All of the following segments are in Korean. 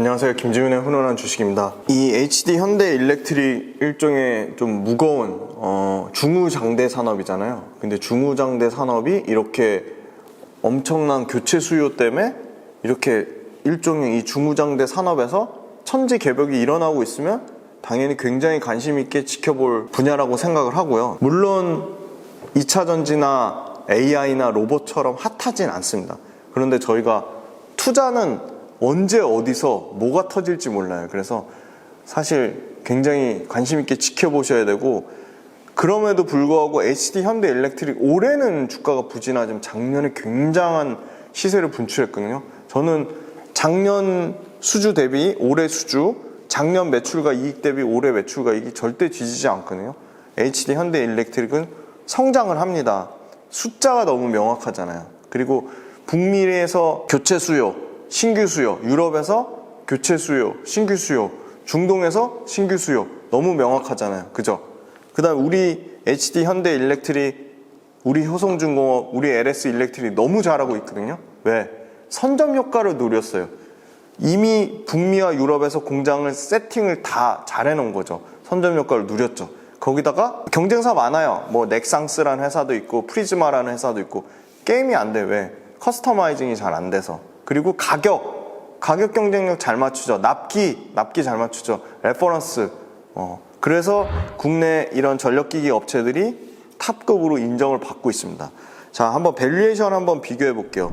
안녕하세요. 김지훈의 훈훈한 주식입니다. 이 HD 현대 일렉트릭 일종의 좀 무거운 중후장대 산업이잖아요. 근데 중후장대 산업이 이렇게 엄청난 교체 수요 때문에 이렇게 일종의 이 중후장대 산업에서 천지개벽이 일어나고 있으면 당연히 굉장히 관심 있게 지켜볼 분야라고 생각을 하고요. 물론 2차 전지나 AI나 로봇처럼 핫하진 않습니다. 그런데 저희가 투자는 언제 어디서 뭐가 터질지 몰라요. 그래서 사실 굉장히 관심 있게 지켜보셔야 되고, 그럼에도 불구하고 HD 현대 일렉트릭 올해는 주가가 부진하지만 작년에 굉장한 시세를 분출했거든요. 저는 작년 수주 대비 올해 수주, 작년 매출과 이익 대비 올해 매출과 이익이 절대 뒤지지 않거든요. HD 현대 일렉트릭은 성장을 합니다. 숫자가 너무 명확하잖아요. 그리고 북미에서 교체 수요, 신규 수요, 유럽에서 교체 수요, 신규 수요, 중동에서 신규 수요 너무 명확하잖아요. 그죠? 그 다음 우리 HD 현대 일렉트릭, 우리 효성중공업, 우리 LS 일렉트릭 너무 잘하고 있거든요. 왜? 선점 효과를 노렸어요. 이미 북미와 유럽에서 공장을 세팅을 다 잘 해놓은 거죠. 선점 효과를 누렸죠. 거기다가 경쟁사 많아요. 뭐 넥상스라는 회사도 있고 프리즈마라는 회사도 있고. 게임이 안 돼. 왜? 커스터마이징이 잘 안 돼서. 그리고 가격 경쟁력 잘 맞추죠. 납기 잘 맞추죠. 레퍼런스. 그래서 국내 이런 전력기기 업체들이 탑급으로 인정을 받고 있습니다. 자, 한번 밸류에이션 한번 비교해 볼게요.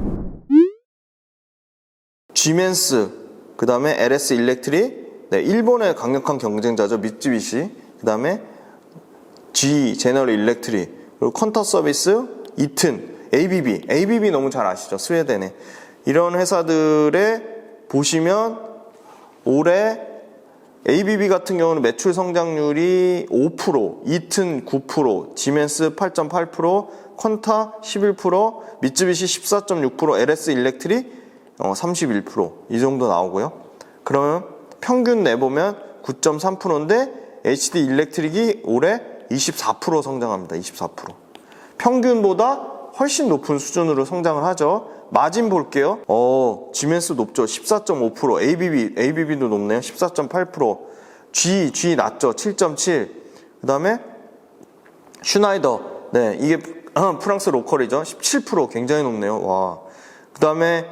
지멘스, 그 다음에 LS 일렉트릭, 네, 일본의 강력한 경쟁자죠. 미쯔비시, 그 다음에 GE, 제너럴 일렉트릭, 그리고 퀀터 서비스, 이튼, ABB 너무 잘 아시죠? 스웨덴에. 이런 회사들에 보시면 올해 ABB 같은 경우는 매출 성장률이 5%, 이튼 9%, 지멘스 8.8%, 퀀타 11%, 미쯔비시 14.6%, LS 일렉트릭 31%이 정도 나오고요. 그러면 평균 내보면 9.3%인데 HD 일렉트릭이 올해 24% 성장합니다. 24%. 평균보다 훨씬 높은 수준으로 성장을 하죠. 마진 볼게요. 지멘스 높죠. 14.5%. ABB도 높네요. 14.8%. G 낮죠. 7.7%. 그 다음에 슈나이더. 네, 이게 프랑스 로컬이죠. 17%. 굉장히 높네요. 와. 그 다음에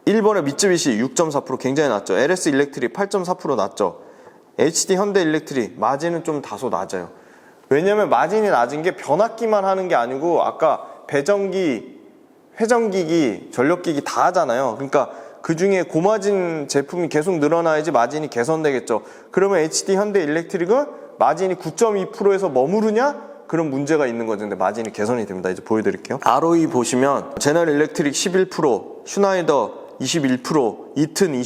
일본의 미쯔비시 6.4% 굉장히 낮죠. LS 일렉트릭 8.4% 낮죠. HD 현대 일렉트릭 마진은 좀 다소 낮아요. 왜냐면 마진이 낮은 게 변압기만 하는 게 아니고 아까 배전기, 회전기기, 전력기기 다 하잖아요. 그러니까 그 중에 고마진 제품이 계속 늘어나야지 마진이 개선되겠죠. 그러면 HD 현대 일렉트릭은 마진이 9.2%에서 머무르냐? 그런 문제가 있는 거죠. 근데 마진이 개선이 됩니다. 이제 보여드릴게요. ROE 보시면 제너럴 일렉트릭 11%, 슈나이더 21%, 이튼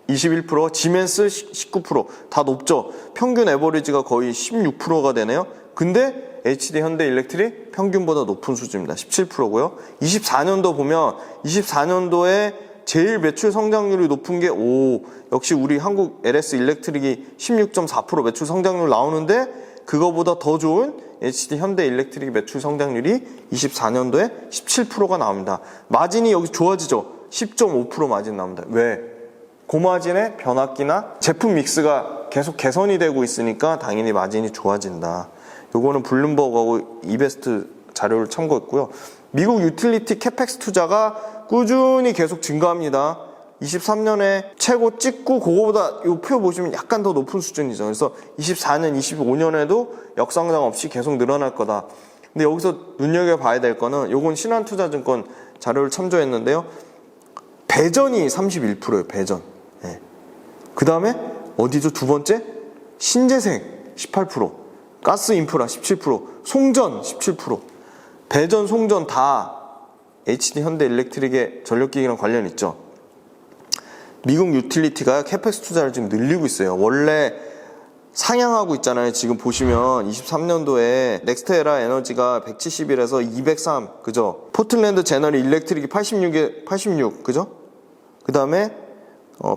21%, 지멘스 19%, 다 높죠. 평균 에버리지가 거의 16%가 되네요. 근데 HD 현대 일렉트릭 평균보다 높은 수준입니다. 17%고요. 24년도 보면 24년도에 제일 매출 성장률이 높은 게 역시 우리 한국 LS 일렉트릭이 16.4% 매출 성장률 나오는데 그거보다 더 좋은 HD 현대 일렉트릭 매출 성장률이 24년도에 17%가 나옵니다. 마진이 여기 좋아지죠. 10.5% 마진 나옵니다. 왜? 고마진의 변압기나 제품 믹스가 계속 개선이 되고 있으니까 당연히 마진이 좋아진다. 요거는 블룸버그하고 이베스트 자료를 참고했고요. 미국 유틸리티 캐펙스 투자가 꾸준히 계속 증가합니다. 23년에 최고 찍고 그거보다 이 표 보시면 약간 더 높은 수준이죠. 그래서 24년, 25년에도 역성장 없이 계속 늘어날 거다. 근데 여기서 눈여겨봐야 될 거는 요건 신한투자증권 자료를 참조했는데요. 배전이 31%예요. 배전. 네. 그 다음에 어디죠? 두 번째? 신재생 18%. 가스 인프라 17%, 송전 17%, 배전, 송전 다 HD 현대 일렉트릭의 전력기기랑 관련 있죠. 미국 유틸리티가 캐펙스 투자를 지금 늘리고 있어요. 원래 상향하고 있잖아요. 지금 보시면 23년도에 넥스테라 에너지가 171에서 203, 그죠? 포틀랜드 제너럴 일렉트릭이 86, 그죠? 그 다음에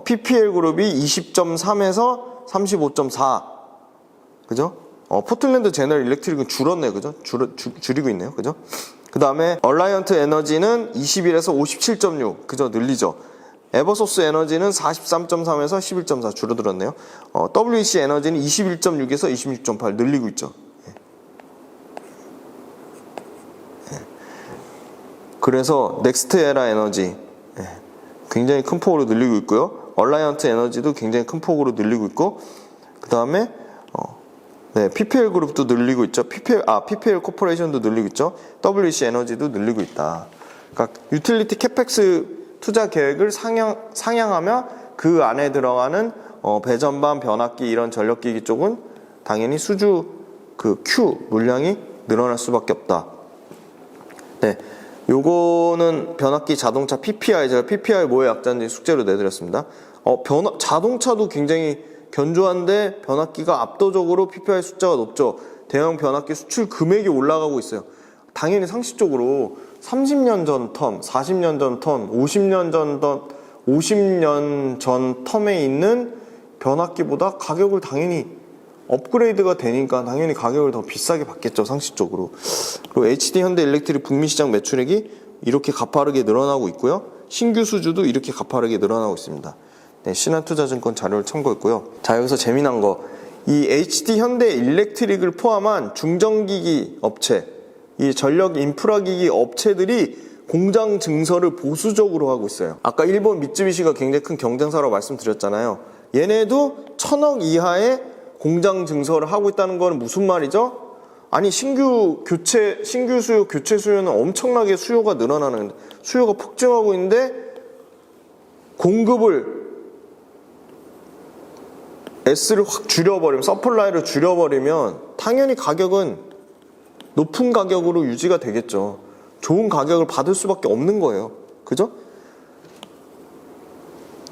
PPL 그룹이 20.3에서 35.4, 그죠? 포틀랜드 제너럴 일렉트릭은 줄었네요. 그죠? 줄이고 있네요. 그죠? 그 다음에 얼라이언트 에너지는 21에서 57.6, 그죠? 늘리죠. 에버소스 에너지는 43.3에서 11.4 줄어들었네요. WEC 에너지는 21.6에서 26.8 늘리고 있죠. 그래서 넥스트에라 에너지 굉장히 큰 폭으로 늘리고 있고요. 얼라이언트 에너지도 굉장히 큰 폭으로 늘리고 있고, 그 다음에 PPL 그룹도 늘리고 있죠. PPL 코퍼레이션도 늘리고 있죠. WEC 에너지도 늘리고 있다. 그러니까 유틸리티 캐펙스 투자 계획을 상향하며 그 안에 들어가는 배전반, 변압기 이런 전력기기 쪽은 당연히 수주 Q 물량이 늘어날 수밖에 없다. 네, 요거는 변압기 자동차 PPI, 제가 PPI 뭐의 약자인지 숙제로 내드렸습니다. 자동차도 굉장히 견조한데 변압기가 압도적으로 PPI 숫자가 높죠. 대형 변압기 수출 금액이 올라가고 있어요. 당연히 상식적으로 30년 전 텀, 40년 전 텀, 50년 전 텀에 있는 변압기보다 가격을 당연히 업그레이드가 되니까 당연히 가격을 더 비싸게 받겠죠, 상식적으로. 그리고 HD 현대 일렉트릭 북미 시장 매출액이 이렇게 가파르게 늘어나고 있고요. 신규 수주도 이렇게 가파르게 늘어나고 있습니다. 네, 신한투자증권 자료를 참고했고요. 자, 여기서 재미난 거, 이 HD 현대 일렉트릭을 포함한 중전기기 업체, 이 전력 인프라기기 업체들이 공장 증설을 보수적으로 하고 있어요. 아까 일본 미쯔비시가 굉장히 큰 경쟁사라고 말씀드렸잖아요. 얘네도 1000억 이하의 공장 증설을 하고 있다는 건 무슨 말이죠? 아니, 신규 수요, 교체 수요는 엄청나게 수요가 늘어나는, 수요가 폭증하고 있는데 공급을 S를 확 줄여버리면, 서플라이를 줄여버리면 당연히 가격은 높은 가격으로 유지가 되겠죠. 좋은 가격을 받을 수밖에 없는 거예요. 그죠?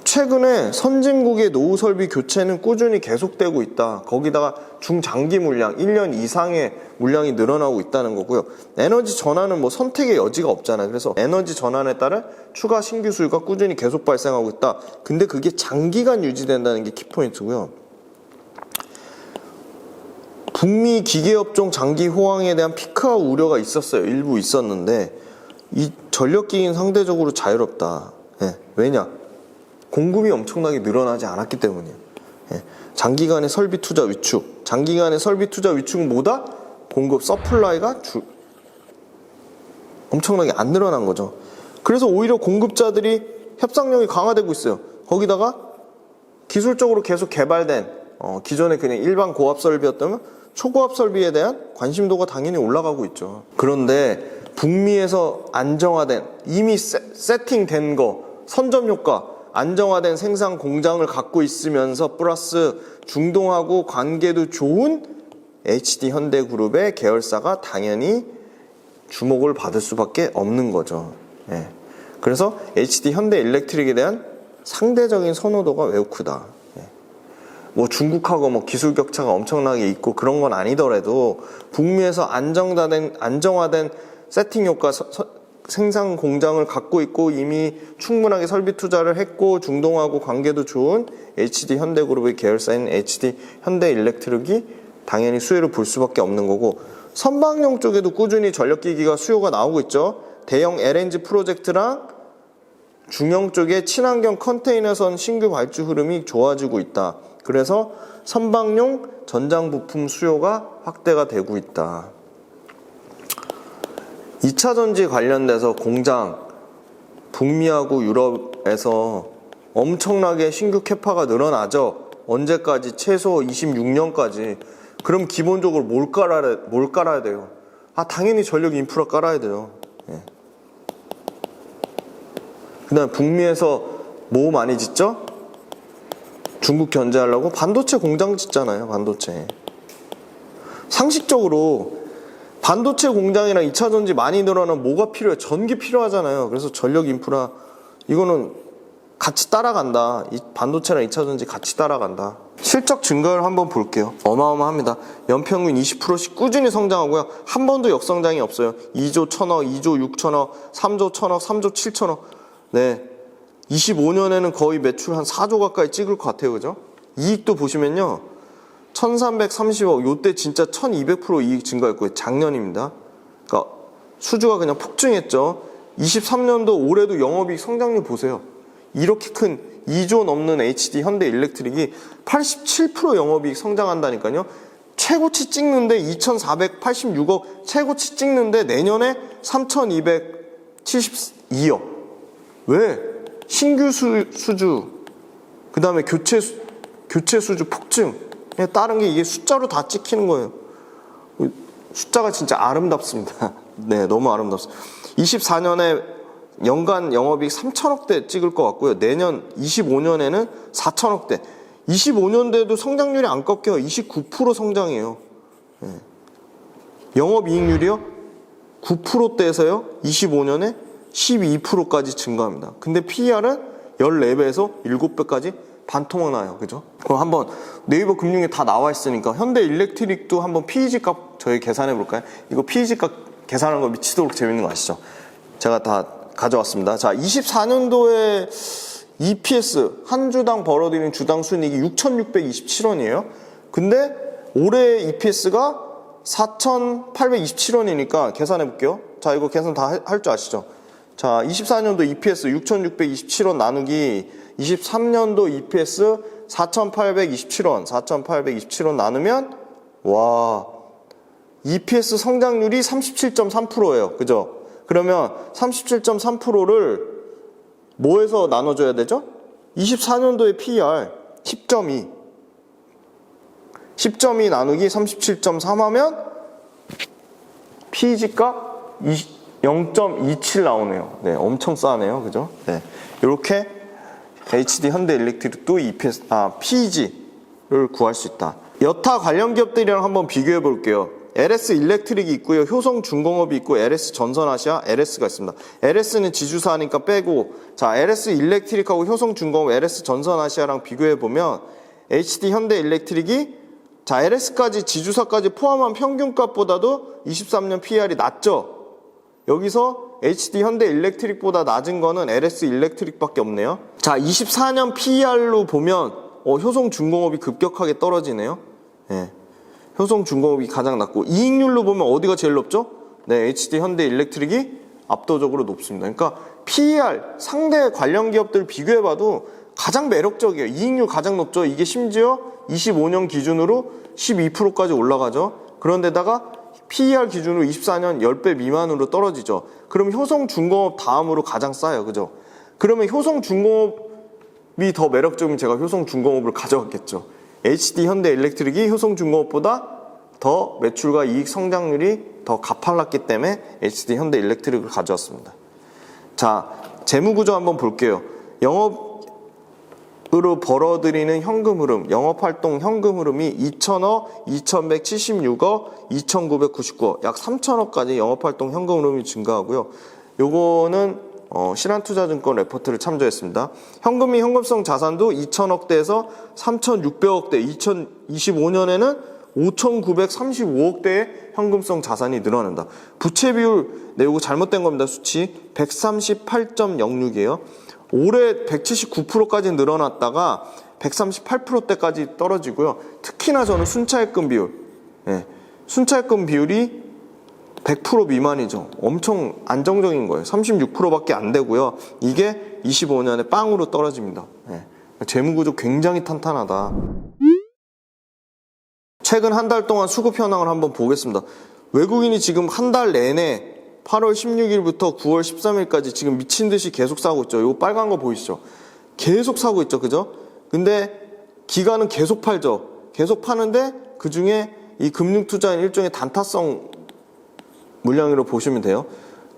최근에 선진국의 노후 설비 교체는 꾸준히 계속되고 있다. 거기다가 중장기 물량, 1년 이상의 물량이 늘어나고 있다는 거고요. 에너지 전환은 뭐 선택의 여지가 없잖아요. 그래서 에너지 전환에 따른 추가 신규 수요가 꾸준히 계속 발생하고 있다. 근데 그게 장기간 유지된다는 게 키포인트고요. 북미 기계업종 장기 호황에 대한 피크아웃 우려가 있었어요. 일부 있었는데 이 전력기기는 상대적으로 자유롭다. 왜냐? 공급이 엄청나게 늘어나지 않았기 때문이에요. 장기간의 설비 투자 위축. 장기간의 설비 투자 위축은 뭐다? 공급 서플라이가 엄청나게 안 늘어난 거죠. 그래서 오히려 공급자들이 협상력이 강화되고 있어요. 거기다가 기술적으로 계속 개발된 기존에 그냥 일반 고압 설비였다면 초고압 설비에 대한 관심도가 당연히 올라가고 있죠. 그런데 북미에서 안정화된, 이미 세팅된 거, 선점 효과, 안정화된 생산 공장을 갖고 있으면서 플러스 중동하고 관계도 좋은 HD 현대그룹의 계열사가 당연히 주목을 받을 수밖에 없는 거죠. 그래서 HD 현대 일렉트릭에 대한 상대적인 선호도가 매우 크다. 뭐 중국하고 뭐 기술 격차가 엄청나게 있고 그런 건 아니더라도 북미에서 안정화된 세팅 효과 생산 공장을 갖고 있고 이미 충분하게 설비 투자를 했고 중동하고 관계도 좋은 HD 현대그룹의 계열사인 HD 현대 일렉트릭이 당연히 수혜를 볼 수밖에 없는 거고, 선박용 쪽에도 꾸준히 전력기기가 수요가 나오고 있죠. 대형 LNG 프로젝트랑 중형 쪽에 친환경 컨테이너선 신규 발주 흐름이 좋아지고 있다. 그래서 선박용 전장 부품 수요가 확대가 되고 있다. 2차 전지 관련돼서 공장 북미하고 유럽에서 엄청나게 신규 캐파가 늘어나죠. 언제까지? 최소 26년까지. 그럼 기본적으로 뭘 깔아야 돼요? 당연히 전력 인프라 깔아야 돼요. 그 다음에 북미에서 뭐 많이 짓죠? 중국 견제하려고 반도체 공장 짓잖아요. 반도체. 상식적으로 반도체 공장이랑 2차 전지 많이 늘어나면 뭐가 필요해? 전기 필요하잖아요. 그래서 전력 인프라 이거는 같이 따라간다. 이 반도체랑 2차 전지 같이 따라간다. 실적 증가를 한번 볼게요. 어마어마합니다. 연평균 20%씩 꾸준히 성장하고요. 한 번도 역성장이 없어요. 2조 1000억, 2조 6000억, 3조 1000억, 3조 7000억. 네. 25년에는 거의 매출 한 4조 가까이 찍을 것 같아요. 그죠? 이익도 보시면요. 1330억, 요때 진짜 1200% 이익 증가했고요. 작년입니다. 그러니까 수주가 그냥 폭증했죠. 23년도 올해도 영업이익 성장률 보세요. 이렇게 큰 2조 넘는 HD 현대일렉트릭이 87% 영업이익 성장한다니까요. 최고치 찍는데 2,486억 최고치 찍는데 내년에 3,272억. 왜? 신규 수주, 그 다음에 교체 수주 폭증, 다른 게 이게 숫자로 다 찍히는 거예요. 숫자가 진짜 아름답습니다. 네, 너무 아름답습니다. 24년에 연간 영업이익 3천억대 찍을 것 같고요. 내년 25년에는 4천억대. 25년대도 성장률이 안 꺾여요. 29% 성장이에요. 네. 영업이익률이요? 9%대에서요. 25년에 12%까지 증가합니다. 근데 PER은 14배에서 7배까지 반토막 나요. 그죠? 그럼 한번 네이버 금융에 다 나와 있으니까 현대일렉트릭도 한번 PEG 값 저희 계산해 볼까요? 이거 PEG 값 계산하는 거 미치도록 재밌는 거 아시죠? 제가 다 가져왔습니다. 자, 24년도에 EPS 한 주당 벌어들이는 주당 순이익이 6,627원이에요. 근데 올해 EPS가 4,827원이니까 계산해 볼게요. 자, 이거 계산 다 할 줄 아시죠? 자, 24년도 EPS 6,627원 나누기 23년도 EPS 4,827원, 4,827원 나누면 와, EPS 성장률이 37.3%예요. 그죠? 그러면 37.3%를 뭐에서 나눠줘야 되죠? 24년도의 PER 10.2. 10.2 나누기 37.3 하면 PEG가 0.27 나오네요. 네, 엄청 싸네요. 그죠? 네. 이렇게 HD 현대일렉트릭도 EPS, PEG를 구할 수 있다. 여타 관련 기업들이랑 한번 비교해 볼게요. LS 일렉트릭이 있고요. 효성중공업이 있고 LS 전선아시아, LS가 있습니다. LS는 지주사니까 빼고, 자, LS 일렉트릭하고 효성중공업, LS 전선아시아랑 비교해 보면 HD 현대일렉트릭이 자, LS까지 지주사까지 포함한 평균값보다도 23년 PER이 낮죠. 여기서 HD 현대일렉트릭보다 낮은 거는 LS 일렉트릭밖에 없네요. 자, 24년 PER로 보면 효성중공업이 급격하게 떨어지네요. 네. 효성중공업이 가장 낮고, 이익률로 보면 어디가 제일 높죠? 네, HD 현대일렉트릭이 압도적으로 높습니다. 그러니까 PER 상대 관련 기업들 비교해봐도 가장 매력적이에요. 이익률 가장 높죠. 이게 심지어 25년 기준으로 12%까지 올라가죠. 그런데다가 PER 기준으로 24년 10배 미만으로 떨어지죠. 그럼 효성중공업 다음으로 가장 싸요. 그죠? 그러면 효성중공업이 더 매력적이면 제가 효성중공업을 가져갔겠죠. HD 현대일렉트릭이 효성중공업보다 더 매출과 이익 성장률이 더 가팔랐기 때문에 HD 현대일렉트릭을 가져왔습니다. 자, 재무구조 한번 볼게요. 영업으로 벌어들이는 현금 흐름, 영업활동 현금 흐름이 2,000억, 2,176억, 2,999억, 약 3,000억까지 영업활동 현금 흐름이 증가하고요. 요거는 신한투자증권 레포트를 참조했습니다. 현금이 현금성 자산도 2,000억대에서 3,600억대, 2025년에는 5,935억대의 현금성 자산이 늘어난다. 부채 비율, 네, 이거 잘못된 겁니다. 수치 138.06이에요. 올해 179%까지 늘어났다가 138%대까지 떨어지고요. 특히나 저는 순차입금 비율, 네, 순차입금 비율이 100% 미만이죠. 엄청 안정적인 거예요. 36%밖에 안 되고요. 이게 25년에 빵으로 떨어집니다. 네. 재무구조 굉장히 탄탄하다. 최근 한 달 동안 수급 현황을 한번 보겠습니다. 외국인이 지금 한 달 내내 8월 16일부터 9월 13일까지 지금 미친 듯이 계속 사고 있죠. 이거 빨간 거 보이시죠? 계속 사고 있죠. 그죠? 근데 기관은 계속 팔죠. 계속 파는데 그 중에 이 금융투자인 일종의 단타성 물량으로 보시면 돼요.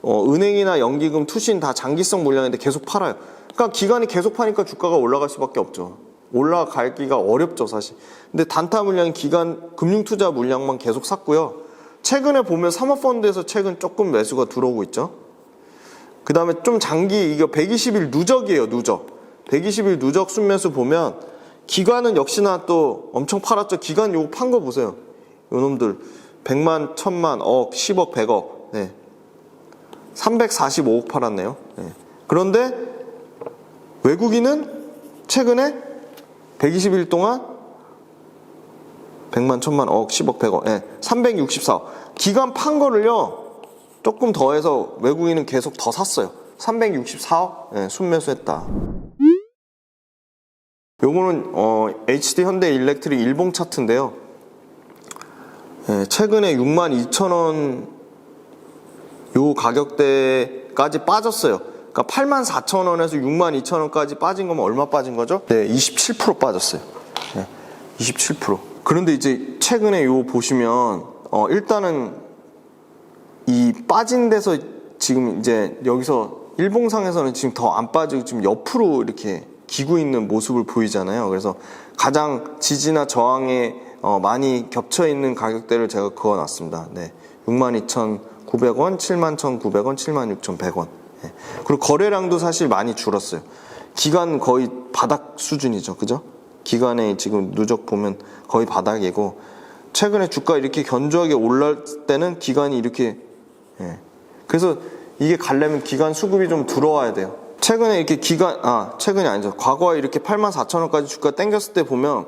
은행이나 연기금, 투신 다 장기성 물량인데 계속 팔아요. 그러니까 기관이 계속 파니까 주가가 올라갈 수밖에 없죠. 올라가기가 어렵죠, 사실. 근데 단타 물량인 기관, 금융투자 물량만 계속 샀고요. 최근에 보면 사모펀드에서 최근 조금 매수가 들어오고 있죠. 그 다음에 좀 장기, 이거 120일 누적이에요, 누적. 120일 누적 순매수 보면 기관은 역시나 또 엄청 팔았죠. 기관 요거 판 거 보세요. 요놈들 100만, 1000만, 억, 10억, 100억. 네. 345억 팔았네요. 네. 그런데 외국인은 최근에 120일 동안 100만, 1000만, 억, 10억, 100억. 네. 364억. 기관 판 거를요, 조금 더해서 외국인은 계속 더 샀어요. 364억? 네, 순매수했다. 요거는 HD 현대 일렉트릭 일봉 차트인데요. 예, 최근에 62,000원 요 가격대까지 빠졌어요. 그러니까 84,000원에서 62,000원까지 빠진 거면 얼마 빠진 거죠? 네, 27% 빠졌어요. 네, 27%. 그런데 이제 최근에 요 보시면 일단은 이 빠진 데서 지금 이제 여기서 일봉상에서는 지금 더 안 빠지고 지금 옆으로 이렇게 기고 있는 모습을 보이잖아요. 그래서 가장 지지나 저항에 많이 겹쳐 있는 가격대를 제가 그어놨습니다. 네, 62,900원, 71,900원, 76,100원. 네. 그리고 거래량도 사실 많이 줄었어요. 기간 거의 바닥 수준이죠, 그죠? 기간에 지금 누적 보면 거의 바닥이고, 최근에 주가 이렇게 견조하게 올라올 때는 기간이 이렇게, 예. 그래서 이게 가려면 기간 수급이 좀 들어와야 돼요. 최근에 이렇게 최근이 아니죠. 과거에 이렇게 84,000원까지 주가 땡겼을 때 보면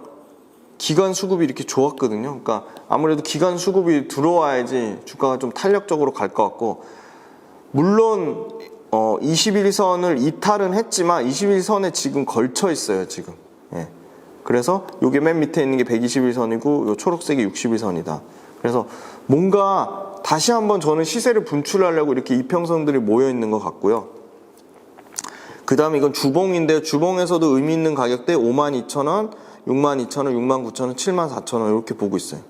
기간 수급이 이렇게 좋았거든요. 그러니까 아무래도 기간 수급이 들어와야지 주가가 좀 탄력적으로 갈 것 같고, 물론 21선을 이탈은 했지만 21선에 지금 걸쳐 있어요, 지금. 예. 그래서 요게 맨 밑에 있는 게 121선이고 요 초록색이 61선이다. 그래서 뭔가 다시 한번 저는 시세를 분출하려고 이렇게 이평선들이 모여 있는 것 같고요. 그 다음에 이건 주봉인데요. 주봉에서도 의미 있는 가격대 52,000원, 62,000원, 69,000원, 74,000원 이렇게 보고 있어요.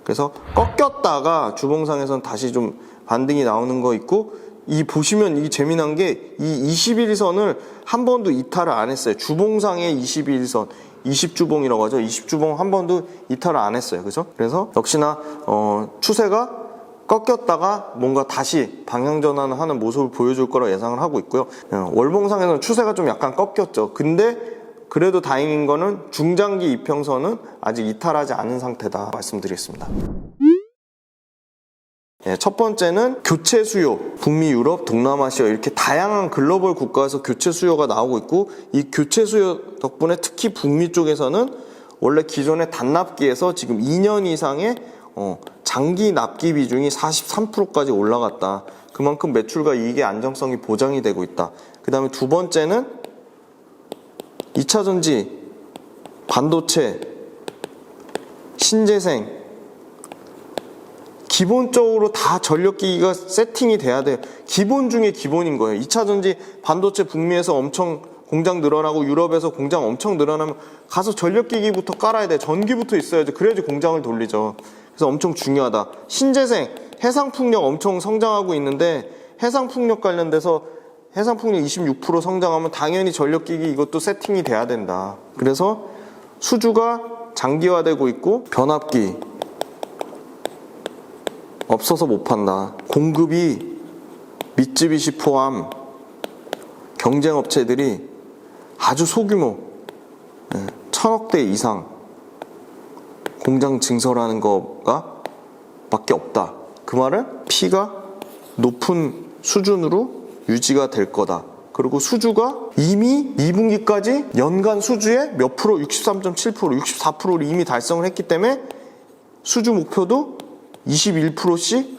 그래서 꺾였다가 주봉상에서는 다시 좀 반등이 나오는 거 있고, 이 보시면 이 재미난 게 이 21선을 한 번도 이탈을 안 했어요. 주봉상의 21선, 20주봉이라고 하죠. 20주봉 한 번도 이탈을 안 했어요. 그죠? 그래서 역시나 추세가 꺾였다가 뭔가 다시 방향 전환을 하는 모습을 보여줄 거라 예상을 하고 있고요. 월봉상에서는 추세가 좀 약간 꺾였죠. 근데 그래도 다행인 거는 중장기 이평선은 아직 이탈하지 않은 상태다 말씀드리겠습니다. 네, 첫 번째는 교체 수요. 북미, 유럽, 동남아시아 이렇게 다양한 글로벌 국가에서 교체 수요가 나오고 있고, 이 교체 수요 덕분에 특히 북미 쪽에서는 원래 기존의 단납기에서 지금 2년 이상의 장기 납기 비중이 43%까지 올라갔다. 그만큼 매출과 이익의 안정성이 보장이 되고 있다. 그 다음에 두 번째는 2차전지, 반도체, 신재생, 기본적으로 다 전력기기가 세팅이 돼야 돼요. 기본 중에 기본인 거예요. 2차전지, 반도체 북미에서 엄청 공장 늘어나고 유럽에서 공장 엄청 늘어나면 가서 전력기기부터 깔아야 돼. 전기부터 있어야지. 그래야지 공장을 돌리죠. 그래서 엄청 중요하다. 신재생, 해상풍력 엄청 성장하고 있는데, 해상풍력 관련돼서 해상풍력 26% 성장하면 당연히 전력기기 이것도 세팅이 돼야 된다. 그래서 수주가 장기화되고 있고, 변압기 없어서 못 판다. 공급이 미쯔비시 포함 경쟁업체들이 아주 소규모 1,000억대 이상 공장 증설하는 거가 밖에 없다. 그 말은 P가 높은 수준으로 유지가 될 거다. 그리고 수주가 이미 2분기까지 연간 수주의 몇 프로? 63.7%, 64%를 이미 달성을 했기 때문에 수주 목표도 21%씩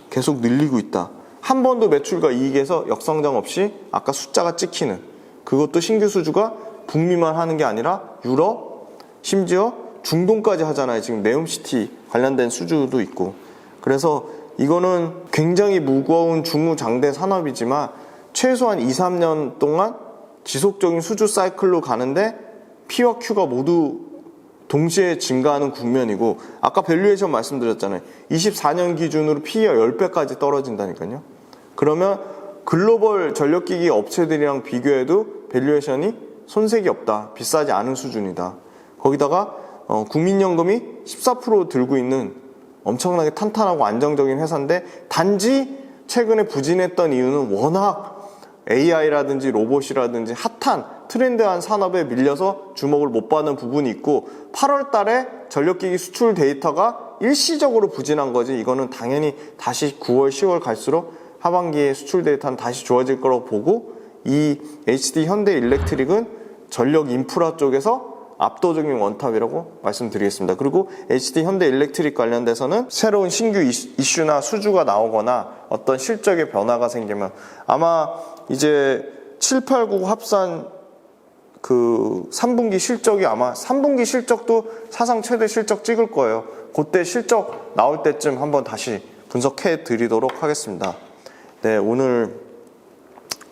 계속 늘리고 있다. 한 번도 매출과 이익에서 역성장 없이 아까 숫자가 찍히는, 그것도 신규 수주가 북미만 하는 게 아니라 유럽, 심지어 중동까지 하잖아요. 지금 네옴시티 관련된 수주도 있고. 그래서 이거는 굉장히 무거운 중후장대 산업이지만 최소한 2, 3년 동안 지속적인 수주 사이클로 가는데 P와 Q가 모두 동시에 증가하는 국면이고, 아까 밸류에이션 말씀드렸잖아요. 24년 기준으로 P가 10배까지 떨어진다니까요. 그러면 글로벌 전력기기 업체들이랑 비교해도 밸류에이션이 손색이 없다. 비싸지 않은 수준이다. 거기다가 국민연금이 14% 들고 있는 엄청나게 탄탄하고 안정적인 회사인데, 단지 최근에 부진했던 이유는 워낙 AI라든지 로봇이라든지 핫한 트렌드한 산업에 밀려서 주목을 못 받는 부분이 있고, 8월 달에 전력기기 수출 데이터가 일시적으로 부진한 거지, 이거는 당연히 다시 9월, 10월 갈수록 하반기에 수출 데이터는 다시 좋아질 거라고 보고, 이 HD 현대 일렉트릭은 전력 인프라 쪽에서 압도적인 원탑이라고 말씀드리겠습니다. 그리고 HD 현대 일렉트릭 관련돼서는 새로운 신규 이슈나 수주가 나오거나 어떤 실적의 변화가 생기면 아마 이제 789 합산 그 3분기 실적이 아마 3분기 실적도 사상 최대 실적 찍을 거예요. 그때 실적 나올 때쯤 한번 다시 분석해 드리도록 하겠습니다. 네, 오늘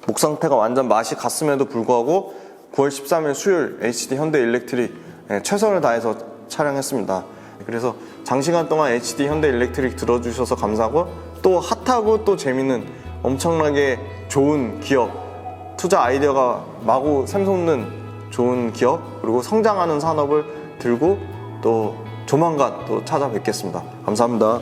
목 상태가 완전 맛이 갔음에도 불구하고 9월 13일 수요일 HD 현대일렉트릭 최선을 다해서 촬영했습니다. 그래서 장시간 동안 HD 현대일렉트릭 들어주셔서 감사하고, 또 핫하고 또 재밌는 엄청나게 좋은 기업, 투자 아이디어가 마구 샘솟는 좋은 기업, 그리고 성장하는 산업을 들고 또 조만간 또 찾아뵙겠습니다. 감사합니다.